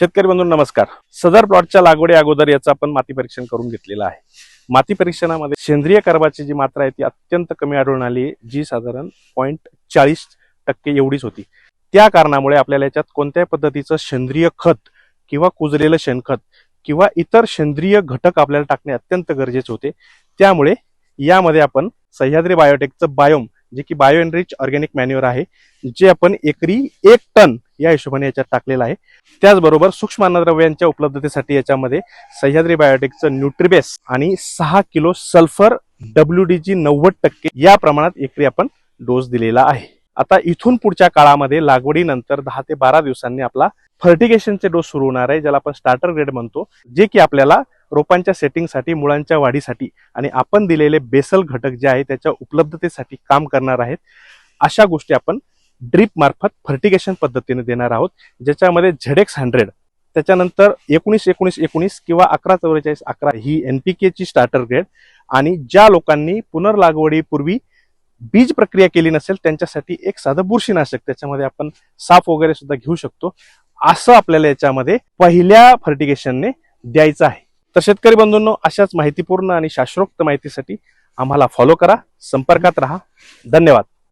शेतकरी बंधू नमस्कार. सदर प्लॉटच्या लागवडी अगोदर याचं आपण माती परीक्षण करून घेतलेलं आहे. माती परीक्षणामध्ये सेंद्रिय कर्बाची जी मात्रा आहे ती अत्यंत कमी आढळून आली, जी साधारण 0.40% एवढीच होती. त्या कारणामुळे आपल्याला याच्यात कोणत्याही पद्धतीचं सेंद्रिय खत किंवा कुजलेलं शेणखत किंवा इतर सेंद्रिय घटक आपल्याला टाकणे अत्यंत गरजेचे होते. त्यामुळे यामध्ये आपण सह्याद्री बायोटेकचं बायोम, जे की बायो एनरिच ऑर्गॅनिक मॅन्युअर आहे, जे आपण एकरी 1 टन या हिशोबाने याच्यात टाकलेलं आहे. त्याचबरोबर सूक्ष्म अन्नद्रव्यांच्या उपलब्धतेसाठी याच्यामध्ये सह्याद्री बायोटेकचं न्यूट्रीबेस आणि 6 किलो सल्फर WDG 90% या प्रमाणात एकरी आपण डोस दिलेला आहे. आता इथून पुढच्या काळामध्ये लागवडीनंतर 10 ते 12 दिवसांनी आपला फर्टिगेशनचे डोस सुरू होणार आहे, ज्याला आपण स्टार्टर ग्रेड म्हणतो, जे की आपल्याला रोपांच्या सेटिंगसाठी, मुळांच्या वाढीसाठी आणि आपण दिलेले बेसल घटक जे आहे त्याच्या उपलब्धतेसाठी काम करणार आहेत. अशा गोष्टी आपण ड्रीप मार्फत फर्टिगेशन पद्धतीने देणार आहोत, ज्याच्यामध्ये ZX100, त्याच्यानंतर 19-19-19 किंवा 11-44-11 ही NPK ची स्टार्टर ग्रेड, आणि ज्या लोकांनी पुनर्लागवडीपूर्वी बीज प्रक्रिया केली नसेल त्यांच्यासाठी एक साधं बुरशीनाशक, त्याच्यामध्ये आपण साफ वगैरे सुद्धा घेऊ शकतो, असं आपल्याला याच्यामध्ये पहिल्या फर्टिगेशनने द्यायचं आहे. तर शेतकरी बंधूंनो, अशाच माहितीपूर्ण आणि शास्त्रोक्त माहितीसाठी आम्हाला फॉलो करा, संपर्कात राहा. धन्यवाद.